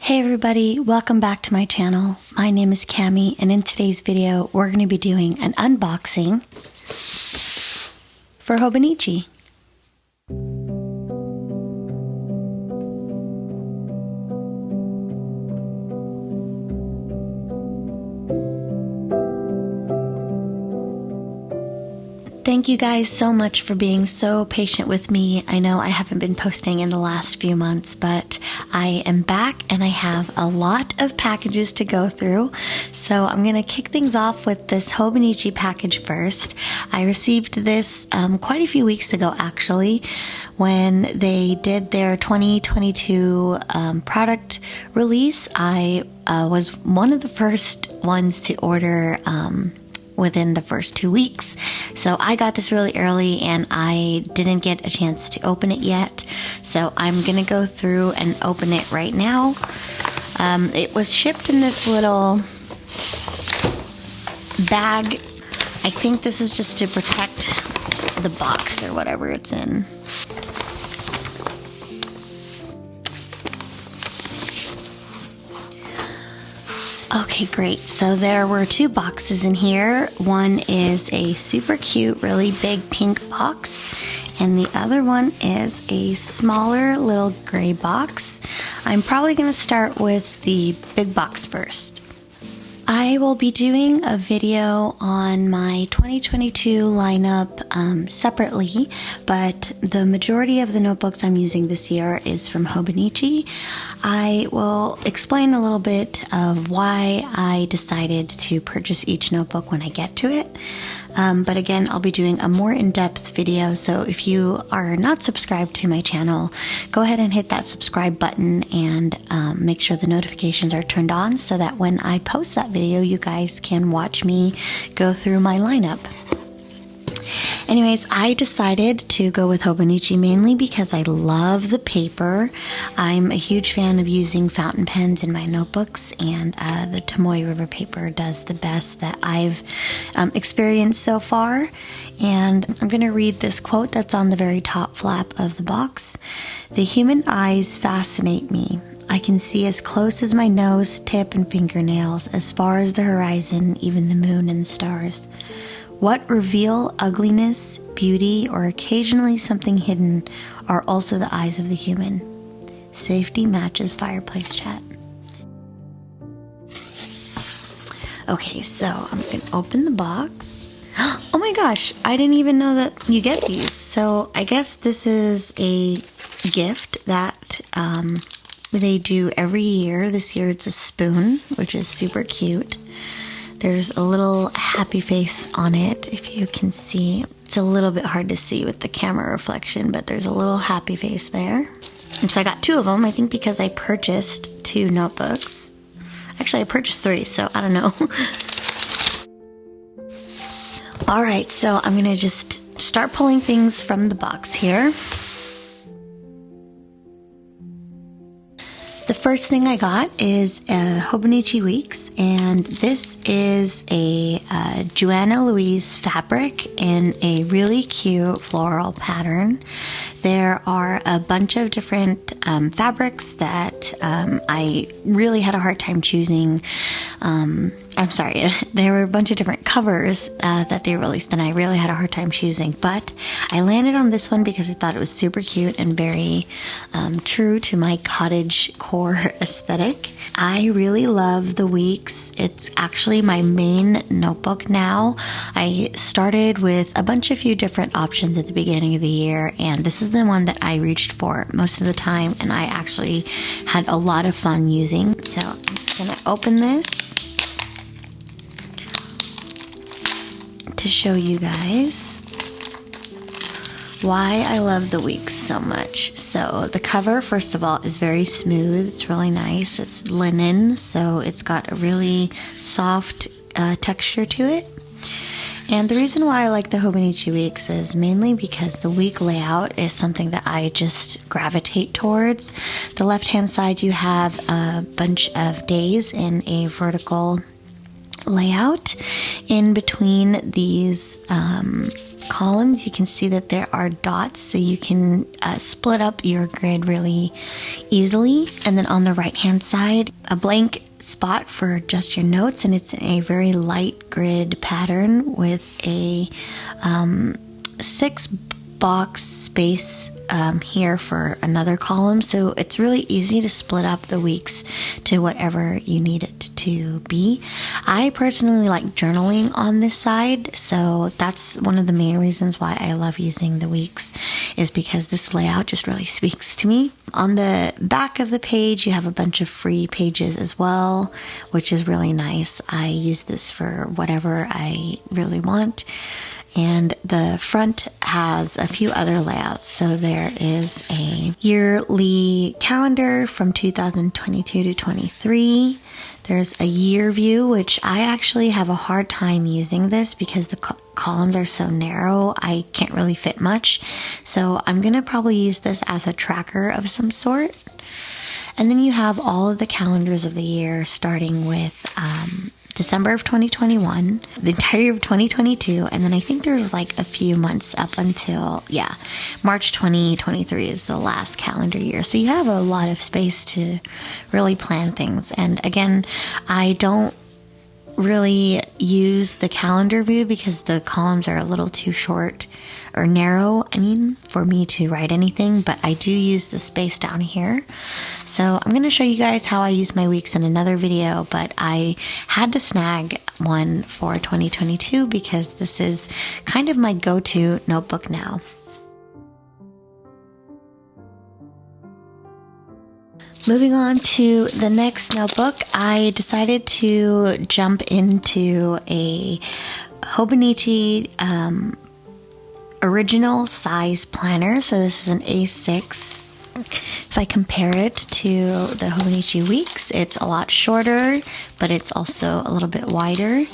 Hey everybody, welcome back to my channel. My name is Cami, and in today's video we're going to be doing an unboxing for Hobonichi. Thank you guys so much for being so patient with me. I know I haven't been posting in the last few months, but I am back and I have a lot of packages to go through. So I'm going to kick things off with this Hobonichi package first. I received this quite a few weeks ago actually, when they did their 2022 product release. I was one of the first ones to order within the first 2 weeks. So I got this really early and I didn't get a chance to open it yet. So I'm gonna go through and open it right now. It was shipped in this little bag. I think this is just to protect the box or whatever it's in. Okay, great. So there were two boxes in here. One is a super cute, really big pink box, and the other one is a smaller little gray box. I'm probably going to start with the big box first. I will be doing a video on my 2022 lineup separately, but the majority of the notebooks I'm using this year is from Hobonichi. I will explain a little bit of why I decided to purchase each notebook when I get to it. But again, I'll be doing a more in-depth video, so if you are not subscribed to my channel, go ahead and hit that subscribe button and make sure the notifications are turned on so that when I post that video, you guys can watch me go through my lineup. Anyways, I decided to go with Hobonichi mainly because I love the paper. I'm a huge fan of using fountain pens in my notebooks, and the Tomoe River paper does the best that I've experienced so far. And I'm going to read this quote that's on the very top flap of the box. "The human eyes fascinate me. I can see as close as my nose, tip, and fingernails, as far as the horizon, even the moon and stars. What reveal ugliness, beauty, or occasionally something hidden are also the eyes of the human. Safety matches fireplace chat." Okay, so I'm going to open the box. Oh my gosh, I didn't even know that you get these. So I guess this is a gift that they do every year. This year it's a spoon, which is super cute. There's a little happy face on it, if you can see. It's a little bit hard to see with the camera reflection, but there's a little happy face there. And so I got two of them, I think because I purchased two notebooks. Actually, I purchased three, so I don't know. Alright, so I'm going to just start pulling things from the box here. The first thing I got is a Hobonichi Weeks, and this is a Joanna Louise fabric in a really cute floral pattern. There are a bunch of different fabrics that I really had a hard time choosing. I'm sorry, there were a bunch of different covers that they released, and I really had a hard time choosing, but I landed on this one because I thought it was super cute and very true to my cottage core aesthetic. I really love the Weeks. It's actually my main notebook now. I started with a few different options at the beginning of the year, and this is the one that I reached for most of the time, and I actually had a lot of fun using. So I'm just gonna open this to show you guys why I love the Weeks so much. So the cover, first of all, is very smooth. It's really nice. It's linen, so it's got a really soft texture to it. And the reason why I like the Hobonichi Weeks is mainly because the week layout is something that I just gravitate towards. The left-hand side, you have a bunch of days in a vertical layout. In between these columns, you can see that there are dots, so you can split up your grid really easily. And then on the right hand side, a blank spot for just your notes, and it's a very light grid pattern with a 6-box space here for another column, so it's really easy to split up the weeks to whatever you need it to be. I personally like journaling on this side, so that's one of the main reasons why I love using the weeks, is because this layout just really speaks to me. On the back of the page, you have a bunch of free pages as well, which is really nice. I use this for whatever I really want. And the front has a few other layouts. So there is a yearly calendar from 2022 to 23. There's a year view, which I actually have a hard time using this because the columns are so narrow. I can't really fit much. So I'm going to probably use this as a tracker of some sort. And then you have all of the calendars of the year, starting with December of 2021, the entire year of 2022, and then I think there's like a few months up until, March 2023 is the last calendar year. So you have a lot of space to really plan things. And again, I don't really use the calendar view because the columns are a little too short or narrow, for me to write anything, but I do use the space down here. So I'm going to show you guys how I use my weeks in another video, but I had to snag one for 2022 because this is kind of my go-to notebook now. Moving on to the next notebook, I decided to jump into a Hobonichi original size planner. So this is an A6. If I compare it to the Hobonichi Weeks, it's a lot shorter, but it's also a little bit wider.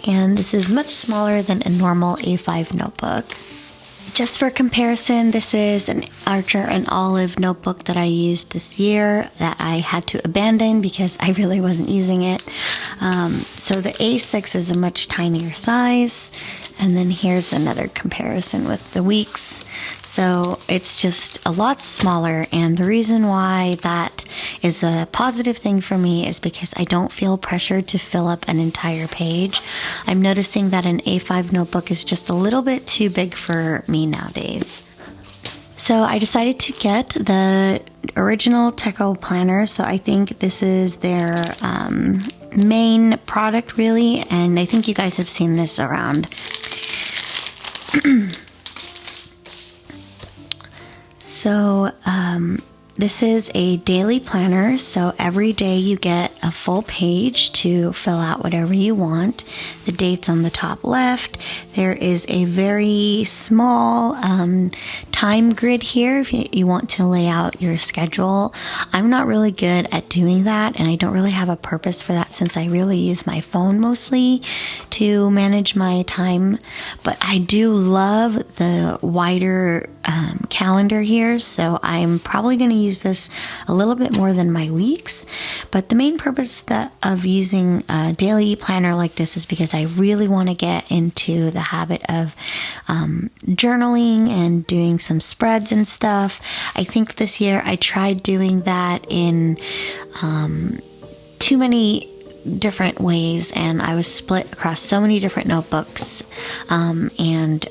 And this is much smaller than a normal A5 notebook. Just for comparison, this is an Archer and Olive notebook that I used this year that I had to abandon because I really wasn't using it. So the A6 is a much tinier size. And then here's another comparison with the Weeks. So it's just a lot smaller, and the reason why that is a positive thing for me is because I don't feel pressured to fill up an entire page. I'm noticing that an A5 notebook is just a little bit too big for me nowadays. So I decided to get the original Techo planner. So I think this is their main product really, and I think you guys have seen this around. So this is a daily planner, so every day you get a full page to fill out whatever you want. The date's on the top left. There is a very small time grid here if you want to lay out your schedule. I'm not really good at doing that, and I don't really have a purpose for that since I really use my phone mostly to manage my time. But I do love the wider calendar here, so I'm probably going to use this a little bit more than my weeks. But the main purpose of using a daily planner like this is because I really want to get into the habit of journaling and doing some spreads and stuff. I think this year I tried doing that in too many different ways, and I was split across so many different notebooks, and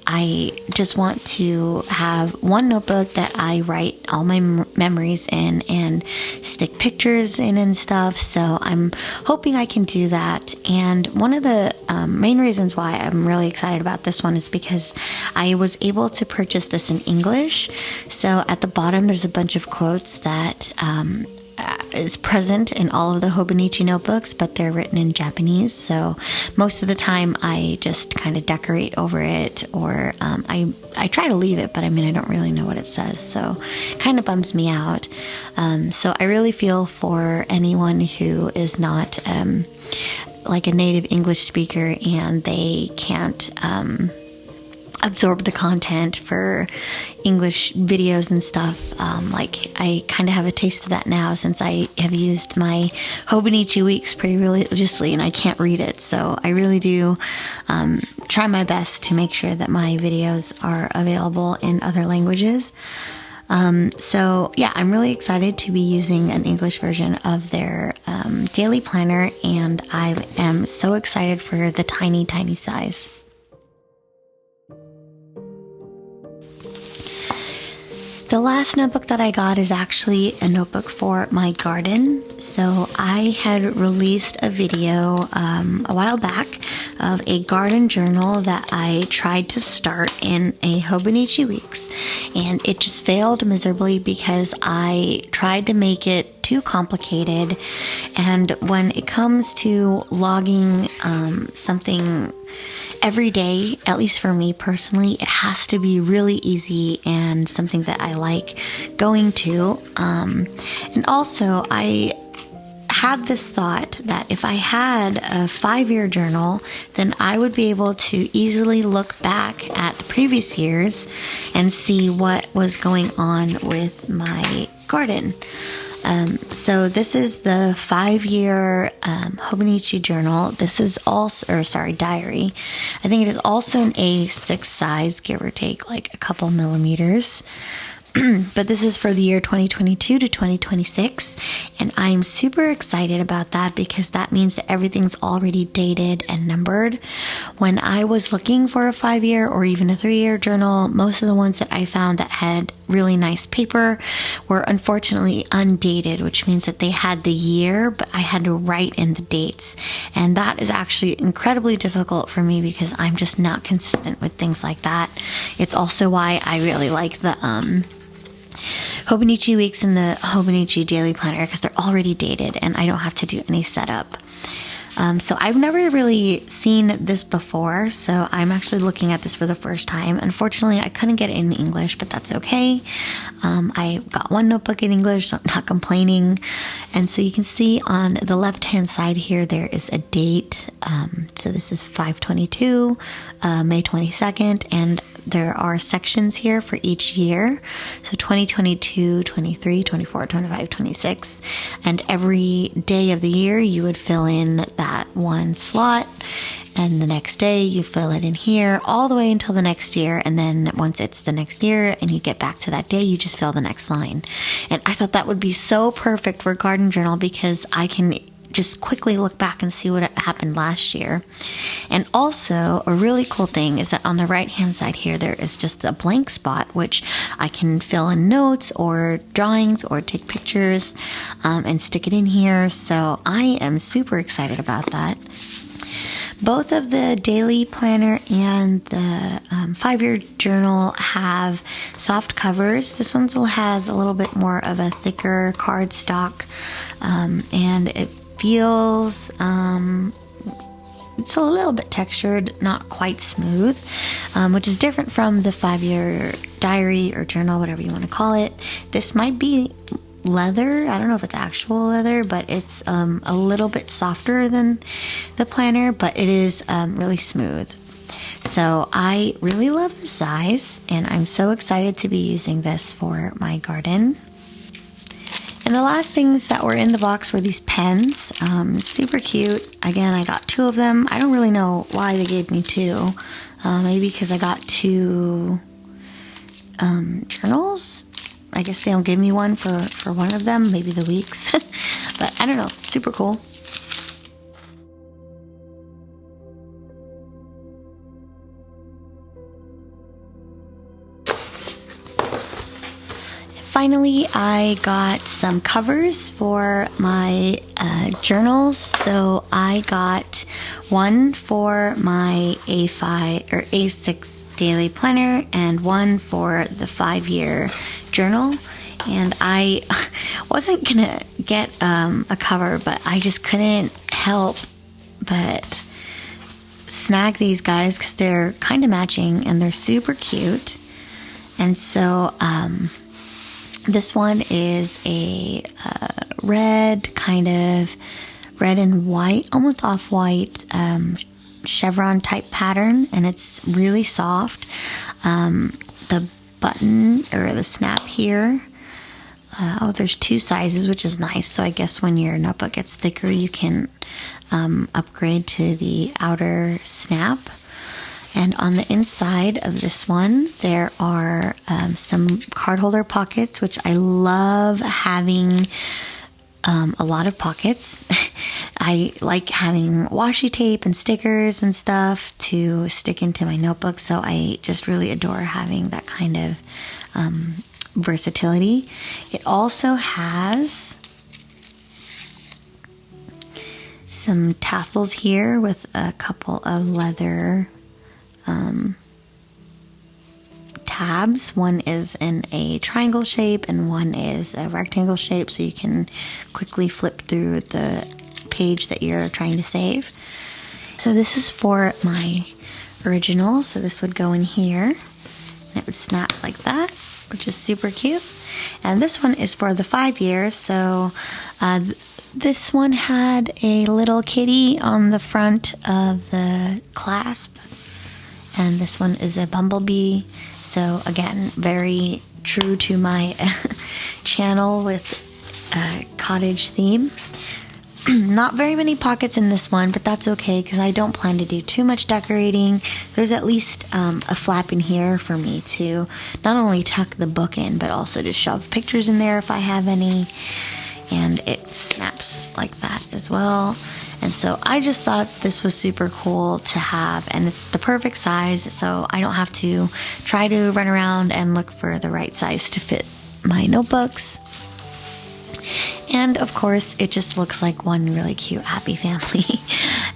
I just want to have one notebook that I write all my memories in and stick pictures in and stuff. So I'm hoping I can do that. And one of the main reasons why I'm really excited about this one is because I was able to purchase this in English. So at the bottom there's a bunch of quotes that is present in all of the Hobonichi notebooks, but they're written in Japanese. So most of the time I just kind of decorate over it, or I try to leave it, but I don't really know what it says. So it kind of bums me out. So I really feel for anyone who is not like a native English speaker and they can't absorb the content for English videos and stuff. Like I kind of have a taste of that now since I have used my Hobonichi Weeks pretty religiously and I can't read it. So I really do try my best to make sure that my videos are available in other languages. So yeah, I'm really excited to be using an English version of their daily planner, and I am so excited for the tiny, tiny size. The last notebook that I got is actually a notebook for my garden. So I had released a video a while back of a garden journal that I tried to start in a Hobonichi Weeks, and it just failed miserably because I tried to make it too complicated. And when it comes to logging something every day, at least for me personally, it has to be really easy and something that I like going to. And also, I had this thought that if I had a 5-year journal, then I would be able to easily look back at the previous years and see what was going on with my garden. So this is the 5-year Hobonichi journal. This is also, diary. I think it is also an A6 size, give or take like a couple millimeters. But this is for the year 2022 to 2026, and I'm super excited about that because that means that everything's already dated and numbered. When I was looking for a 5-year or even a 3-year journal, most of the ones that I found that had really nice paper were unfortunately undated, which means that they had the year, but I had to write in the dates. And that is actually incredibly difficult for me because I'm just not consistent with things like that. It's also why I really like the Hobonichi Weeks and the Hobonichi Daily Planner, because they're already dated and I don't have to do any setup. So I've never really seen this before, so I'm actually looking at this for the first time. Unfortunately, I couldn't get it in English, but that's okay. I got one notebook in English, so I'm not complaining. And so you can see on the left-hand side here, there is a date. So this is 5/22, May 22nd, and there are sections here for each year. So 2022, 23, 24, 25, 26. And every day of the year, you would fill in that one slot. And the next day, you fill it in here all the way until the next year. And then once it's the next year and you get back to that day, you just fill the next line. And I thought that would be so perfect for a garden journal because I can just quickly look back and see what happened last year. And also, a really cool thing is that on the right-hand side here, there is just a blank spot, which I can fill in notes or drawings or take pictures and stick it in here. So I am super excited about that. Both of the daily planner and the 5-year journal have soft covers. This one still has a little bit more of a thicker cardstock, and it feels, it's a little bit textured, not quite smooth, which is different from the 5-year diary or journal, whatever you want to call it. This might be leather. I don't know if it's actual leather, but it's a little bit softer than the planner, but it is really smooth. So I really love the size, and I'm so excited to be using this for my garden. And the last things that were in the box were these pens. Super cute. Again, I got 2 of them. I don't really know why they gave me 2. Maybe because I got 2 journals. I guess they don't give me one for one of them, maybe the weeks. But I don't know, super cool. Finally, I got some covers for my journals. So I got one for my A5 or A6 daily planner and one for the 5-year journal. And I wasn't gonna get a cover, but I just couldn't help but snag these guys because they're kind of matching and they're super cute. And so this one is a red, kind of red and white, almost off-white chevron type pattern, and it's really soft. the button or the snap here. There's 2 sizes, which is nice. So I guess when your notebook gets thicker, you can upgrade to the outer snap. And on the inside of this one, there are some card holder pockets, which I love having a lot of pockets. I like having washi tape and stickers and stuff to stick into my notebook, so I just really adore having that kind of versatility. It also has some tassels here with a couple of leather tabs. One is in a triangle shape and one is a rectangle shape, so you can quickly flip through the page that you're trying to save. So this is for my original, so this would go in here and it would snap like that, which is super cute. And this one is for the 5 years, so this one had a little kitty on the front of the clasp, and this one is a bumblebee. So again, very true to my channel with a cottage theme. Not very many pockets in this one, but that's okay because I don't plan to do too much decorating. There's at least a flap in here for me to not only tuck the book in, but also to shove pictures in there if I have any. And it snaps like that as well. And so I just thought this was super cool to have, and it's the perfect size, so I don't have to try to run around and look for the right size to fit my notebooks. And of course, it just looks like one really cute happy family.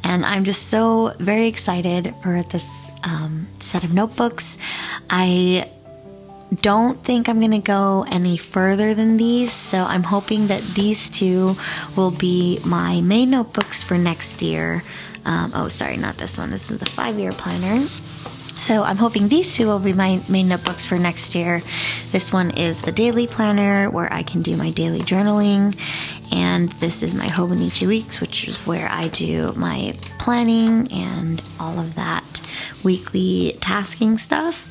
And I'm just so very excited for this set of notebooks. I don't think I'm gonna go any further than these, so I'm hoping that these 2 will be my main notebooks for next year. Oh, sorry, not this one. This is the 5-year planner. So I'm hoping these 2 will be my main notebooks for next year. This one is the daily planner where I can do my daily journaling, and this is my Hobonichi Weeks, which is where I do my planning and all of that weekly tasking stuff.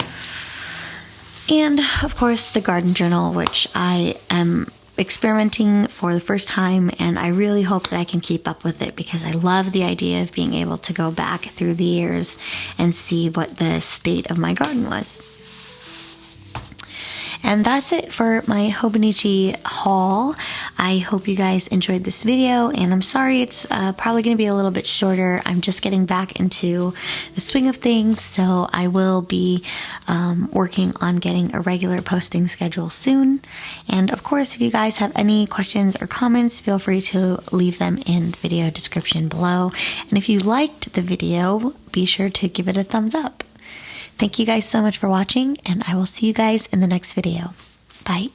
And of course the garden journal, which I am experimenting for the first time, and I really hope that I can keep up with it because I love the idea of being able to go back through the years and see what the state of my garden was. And that's it for my Hobonichi haul. I hope you guys enjoyed this video, and I'm sorry it's probably going to be a little bit shorter. I'm just getting back into the swing of things, so I will be working on getting a regular posting schedule soon. And of course, if you guys have any questions or comments, feel free to leave them in the video description below. And if you liked the video, be sure to give it a thumbs up. Thank you guys so much for watching, and I will see you guys in the next video. Bye.